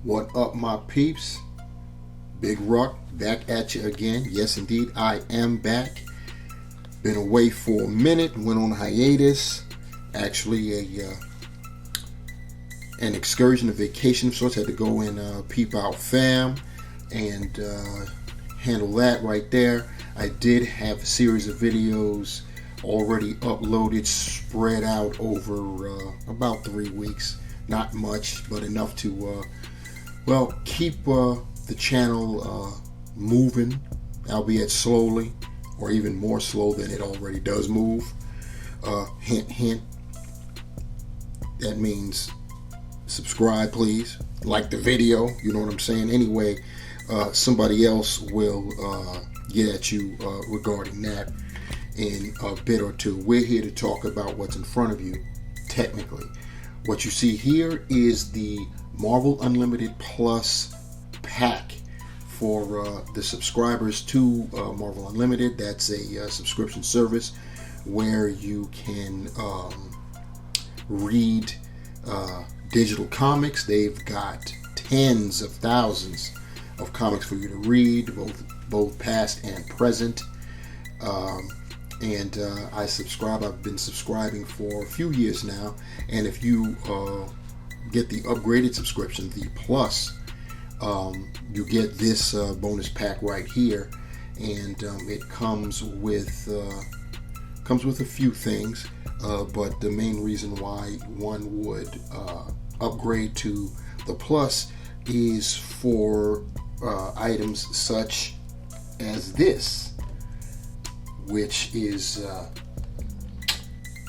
What up, my peeps? Big Ruck back at you again. Yes, indeed, I am back. Been away for a minute, went on hiatus. Actually, an excursion, a vacation of sorts. Had to go and peep out fam and handle that right there. I did have a series of videos already uploaded, spread out over about 3 weeks. Not much, but enough to keep the channel moving, albeit slowly, or even more slow than it already does move. Hint, hint. That means subscribe, please. Like the video, you know what I'm saying? Anyway, somebody else will get at you regarding that in a bit or two. We're here to talk about what's in front of you, technically. What you see here is the Marvel Unlimited Plus pack for the subscribers to Marvel Unlimited. That's a subscription service where you can read digital comics. They've got tens of thousands of comics for you to read, both past and present. I subscribe. I've been subscribing for a few years now, and if you get the upgraded subscription, the Plus, you get this bonus pack right here, and it comes with a few things, but the main reason why one would upgrade to the Plus is for items such as this, which is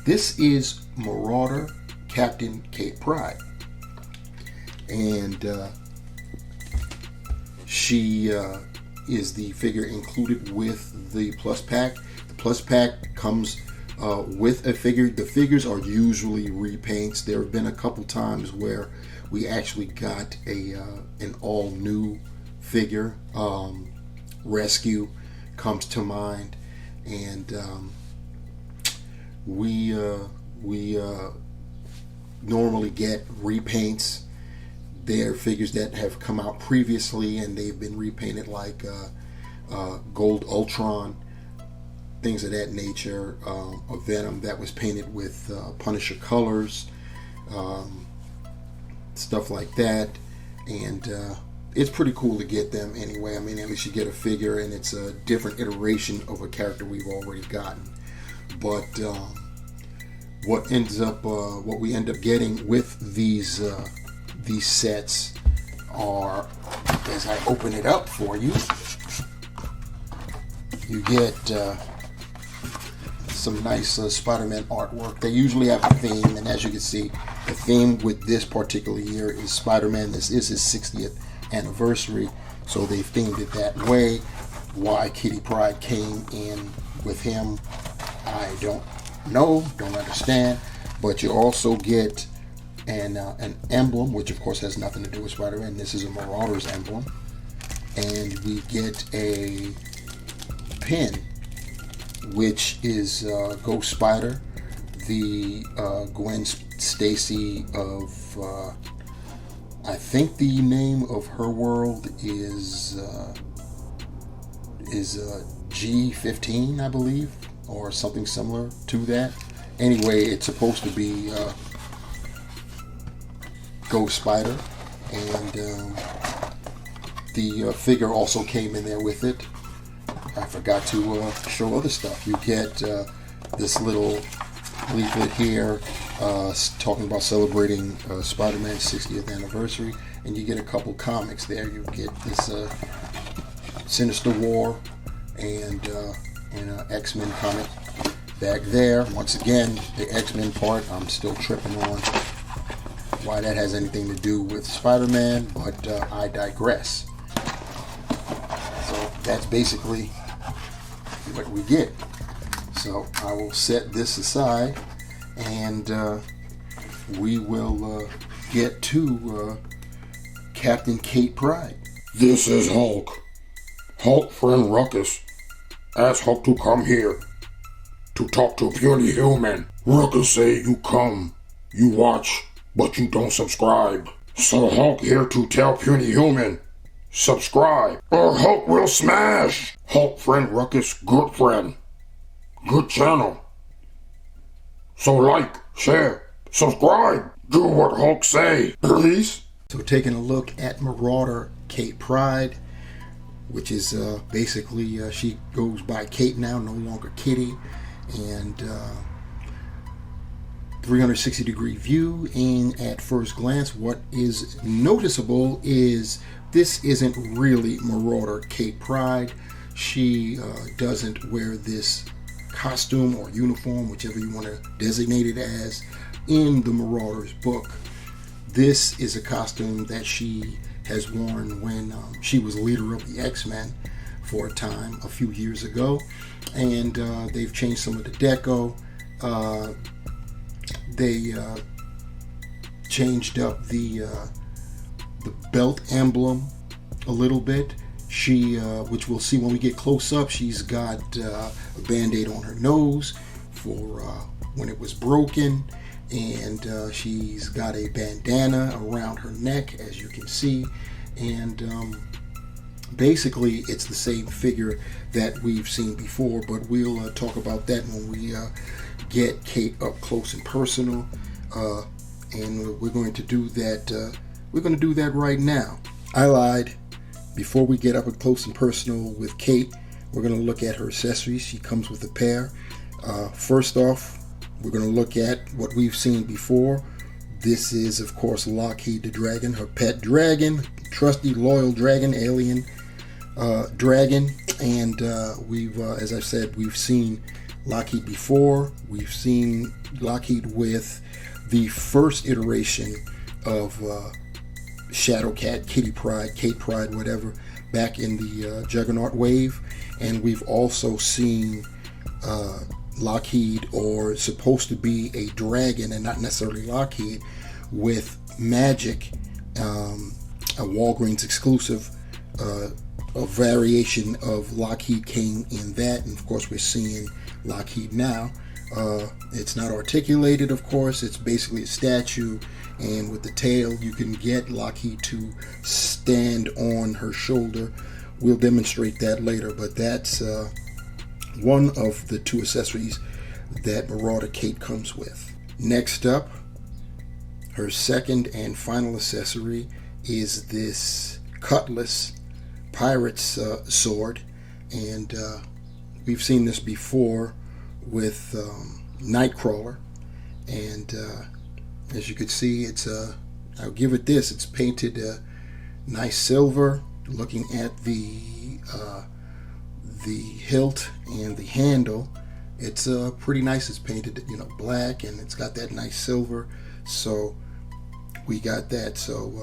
this is Marauder Captain Kate Pryde, and she is the figure included with the Plus pack. The Plus pack comes with a figure. The figures are usually repaints. There have been a couple times where we actually got an all new figure. Rescue comes to mind, and we normally get repaints. They're figures that have come out previously and they've been repainted, like Gold Ultron, things of that nature. A Venom that was painted with Punisher colors, stuff like that. And it's pretty cool to get them anyway. I mean, at least you get a figure and it's a different iteration of a character we've already gotten. But what we end up getting with these sets are, as I open it up for you, you get some nice SpiderMan artwork. They usually have a theme, and as you can see, the theme with this particular year is SpiderMan. This is his 60th anniversary, so they themed it that way. Why Kate Pryde came in with him, I don't know, don't understand. But you also get an emblem, which of course has nothing to do with Spider-Man. This is a Marauders emblem, and we get a pin, which is Ghost Spider, the Gwen Stacy of I think the name of her world is G15, I believe, or something similar to that. Anyway, it's supposed to be Ghost Spider, and the figure also came in there with it. I forgot to show other stuff. You get this little leaflet here talking about celebrating Spider-Man's 60th anniversary, and you get a couple comics there. You get this Sinister War and an X-Men comic back there. Once again, the X-Men part, I'm still tripping on why that has anything to do with Spider-Man, but I digress. So that's basically what we get. So I will set this aside, and we will get to Captain Kate Pryde. This is Hulk. Hulk friend Ruckus asked Hulk to come here to talk to a puny human. Ruckus say you come, you watch, but you don't subscribe. So Hulk here to tell puny human, subscribe or Hulk will smash. Hulk friend Ruckus, good friend, good channel. So like, share, subscribe, do what Hulk say, please. So taking a look at Marauder Kate Pryde, which is basically she goes by Kate now, no longer Kitty, and 360-degree view. And at first glance, what is noticeable is this isn't really Marauder Kate Pryde. She doesn't wear this costume or uniform, whichever you want to designate it as, in the Marauders book. This is a costume that she has worn when she was leader of the X-Men for a time a few years ago, and they've changed some of the deco. They changed up the belt emblem a little bit. She, which we'll see when we get close up, she's got a band-aid on her nose for when it was broken, and she's got a bandana around her neck, as you can see, and basically it's the same figure that we've seen before, but we'll talk about that when we get Kate up close and personal, and we're going to do that. We're going to do that right now. I lied. Before we get up close and personal with Kate, we're going to look at her accessories. She comes with a pair. First off, we're going to look at what we've seen before. This is, of course, Lockheed the Dragon, her pet dragon, trusty, loyal dragon, alien dragon. And we've, as I said, we've seen Lockheed before. We've seen Lockheed with the first iteration of Shadowcat, Kitty Pryde, Kate Pryde, whatever, back in the Juggernaut wave. And we've also seen Lockheed, or supposed to be a dragon and not necessarily Lockheed, with Magic, a Walgreens exclusive, a variation of Lockheed came in that, and of course we're seeing Lockheed now. It's not articulated, of course. It's basically a statue, and with the tail you can get Lockheed to stand on her shoulder. We'll demonstrate that later, but that's one of the two accessories that Marauder Kate comes with. Next up, her second and final accessory is this cutlass pirate's sword, and we've seen this before with Nightcrawler, and as you can see, it's I'll give it this, it's painted nice silver. Looking at the hilt and the handle, it's pretty nice. It's painted, black, and it's got that nice silver, so we got that. So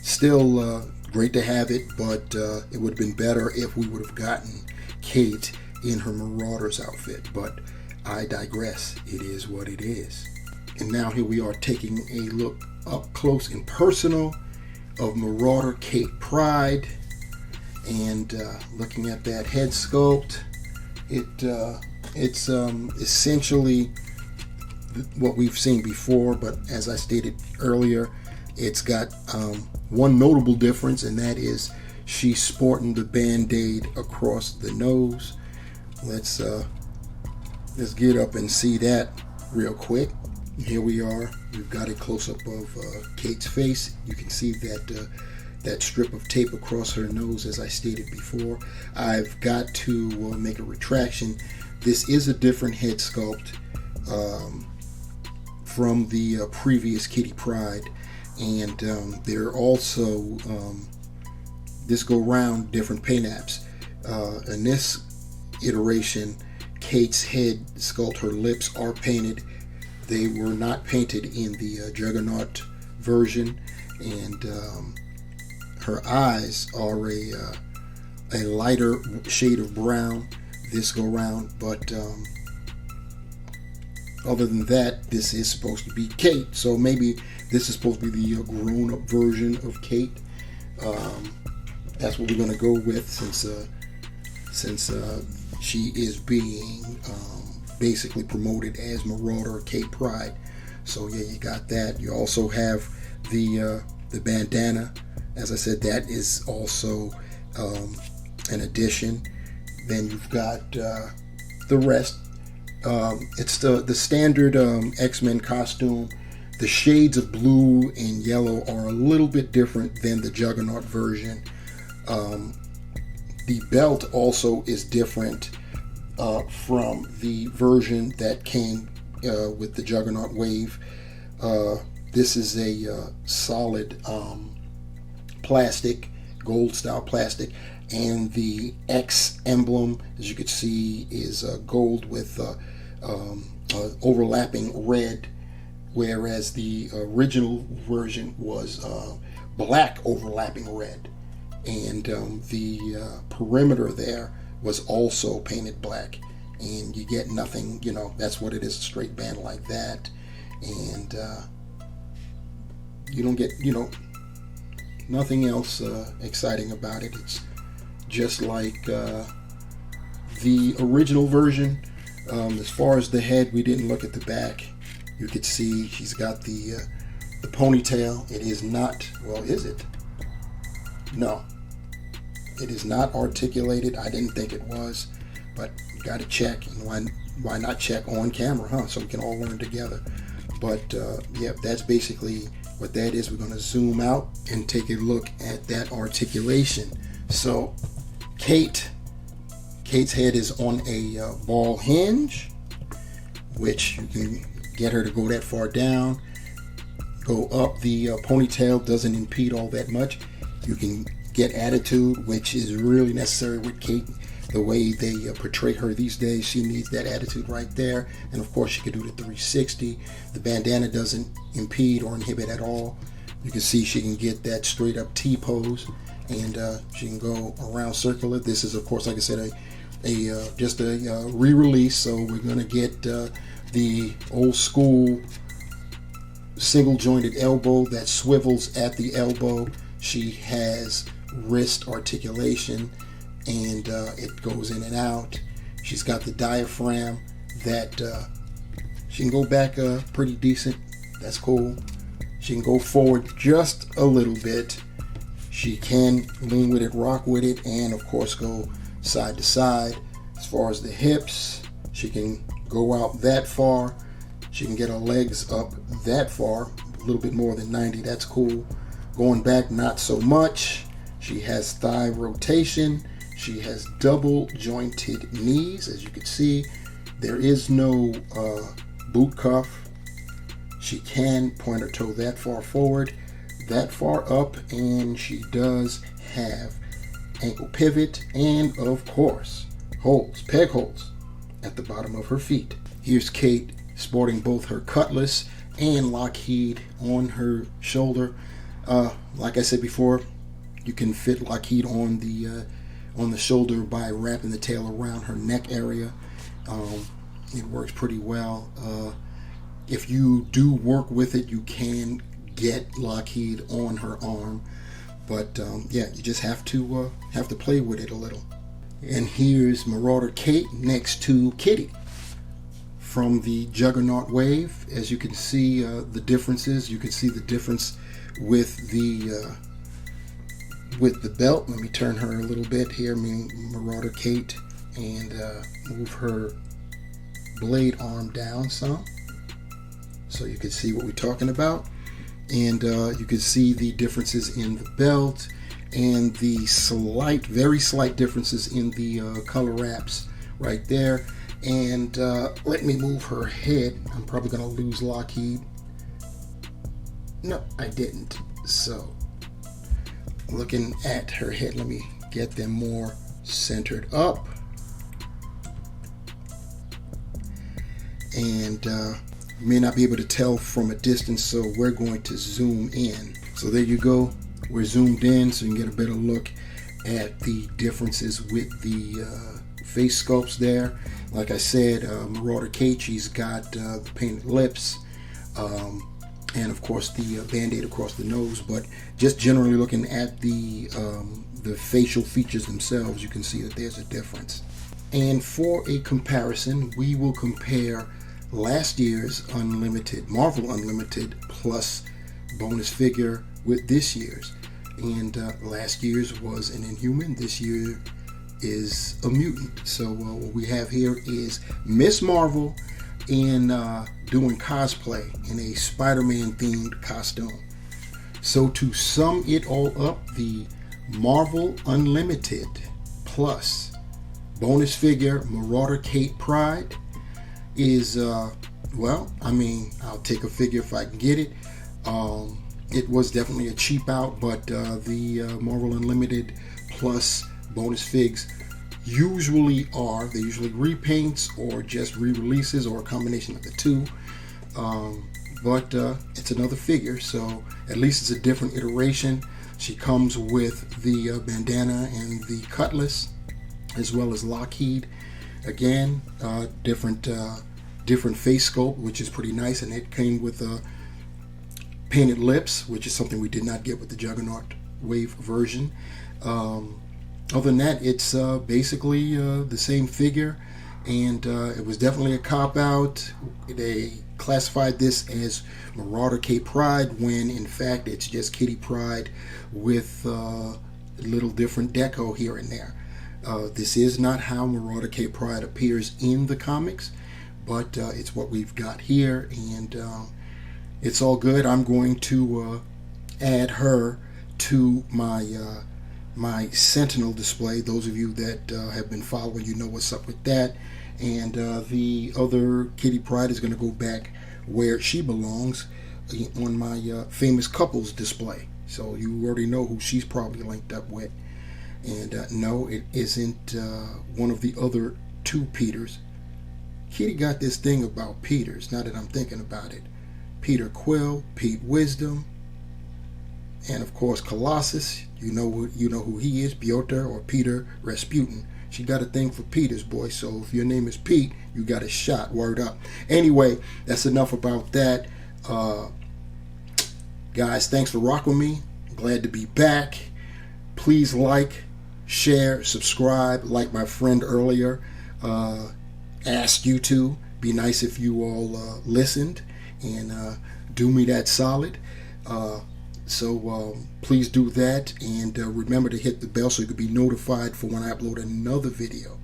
still great to have it, but it would have been better if we would have gotten Kate in her Marauders outfit, but I digress. It is what it is. And now here we are taking a look up close and personal of Marauder Kate Pryde, and looking at that head sculpt, it's essentially what we've seen before, but as I stated earlier, it's got one notable difference, and that is she's sporting the band-aid across the nose. Let's get up and see that real quick. Here we are. We've got a close-up of Kate's face. You can see that that strip of tape across her nose, as I stated before. I've got to make a retraction. This is a different head sculpt from the previous Kitty Pryde, and there are also this go round different paint apps. In this iteration, Kate's head sculpt, her lips are painted. They were not painted in the Juggernaut version, and her eyes are a lighter shade of brown this go round, but other than that, this is supposed to be Kate, so maybe this is supposed to be the grown-up version of Kate. That's what we're going to go with, since she is being basically promoted as Marauder Kate Pryde. So yeah, you got that. You also have the bandana, as I said, that is also an addition. Then you've got the rest. It's the standard X-Men costume. The shades of blue and yellow are a little bit different than the Juggernaut version. The belt also is different from the version that came with the Juggernaut wave. This is a solid plastic, gold style plastic, and the X emblem, as you can see, is gold with overlapping red, whereas the original version was black overlapping red, and the perimeter there was also painted black, and you get nothing, that's what it is, a straight band like that, and you don't get, nothing else exciting about it. It's just like the original version. As far as the head, we didn't look at the back. You could see she's got the ponytail. It is not, well, is it? No, it is not articulated. I didn't think it was, but you got to check, and why not check on camera, huh? So we can all learn together. But yeah, that's basically what that is. We're going to zoom out and take a look at that articulation. So Kate's head is on a ball hinge, which you can get her to go that far down, go up. The ponytail doesn't impede all that much. You can get attitude, which is really necessary with Kate. The way they portray her these days, she needs that attitude right there. And of course, she can do the 360. The bandana doesn't impede or inhibit at all. You can see she can get that straight up T pose, and she can go around circular. This is, of course, like I said, just a re-release. So we're gonna get the old school single jointed elbow that swivels at the elbow. She has wrist articulation, and it goes in and out. She's got the diaphragm that she can go back pretty decent. That's cool. She can go forward just a little bit. She can lean with it, rock with it, and of course go side to side. As far as the hips, she can go out that far. She can get her legs up that far, a little bit more than 90. That's cool. Going back, not so much. She has thigh rotation. She has double jointed knees, as you can see. There is no boot cuff. She can point her toe that far forward, that far up, and she does have ankle pivot, and of course holes, peg holes at the bottom of her feet. Here's Kate sporting both her cutlass and Lockheed on her shoulder. Like I said before, you can fit Lockheed on the shoulder by wrapping the tail around her neck area. It works pretty well. If you do work with it, you can get Lockheed on her arm, but yeah, you just have to play with it a little. And here's Marauder Kate next to Kitty from the Juggernaut wave. As you can see the differences. You can see the difference with the belt. Let me turn her a little bit here, Marauder Kate, and move her blade arm down some, so you can see what we're talking about. And you can see the differences in the belt and the very slight differences in the color wraps right there. And let me move her head. I'm probably going to lose Lockheed. No, I didn't. So looking at her head, let me get them more centered up. And you may not be able to tell from a distance, so we're going to zoom in. So there you go. We're zoomed in so you can get a better look at the differences with the face sculpts there. Like I said, Marauder Kate, she's got the painted lips, and of course the band-aid across the nose. But just generally looking at the facial features themselves, you can see that there's a difference. And for a comparison, we will compare last year's Marvel Unlimited plus bonus figure with this year's. And last year's was an Inhuman. This year is a mutant. So what we have here is Miss Marvel in doing cosplay in a Spider-Man themed costume. So to sum it all up, the Marvel Unlimited Plus bonus figure Marauder Kate Pryde is, well, I mean, I'll take a figure if I can get it. It was definitely a cheap out, but the Marvel Unlimited Plus bonus figs usually they're usually repaints or just re-releases or a combination of the two. But it's another figure, so at least it's a different iteration. She comes with the bandana and the cutlass, as well as Lockheed. Again, different face sculpt, which is pretty nice, and it came with painted lips, which is something we did not get with the Juggernaut Wave version. Other than that, it's basically the same figure, and it was definitely a cop-out. They classified this as Marauder Kate Pryde when in fact it's just Kitty Pryde with a little different deco here and there. This is not how Marauder Kate Pryde appears in the comics, but it's what we've got here, and it's all good. I'm going to add her to my my Sentinel display. Those of you that have been following, you know what's up with that. And the other Kitty Pryde is going to go back where she belongs on my famous couples display. So you already know who she's probably linked up with. And no, it isn't one of the other two Peters. Kitty got this thing about Peters, now that I'm thinking about it. Peter Quill, Pete Wisdom, and of course Colossus. You know who he is, Piotr or Peter Rasputin. She got a thing for Peters, boy. So if your name is Pete, you got a shot. Word up. Anyway, that's enough about that. Guys, thanks for rocking with me. Glad to be back. Please like, share, subscribe. Like my friend earlier asked you to. Be nice if you all listened and do me that solid. So please do that, and remember to hit the bell so you can be notified for when I upload another video.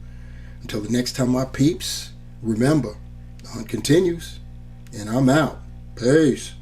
Until the next time, my peeps, remember, the hunt continues, and I'm out. Peace.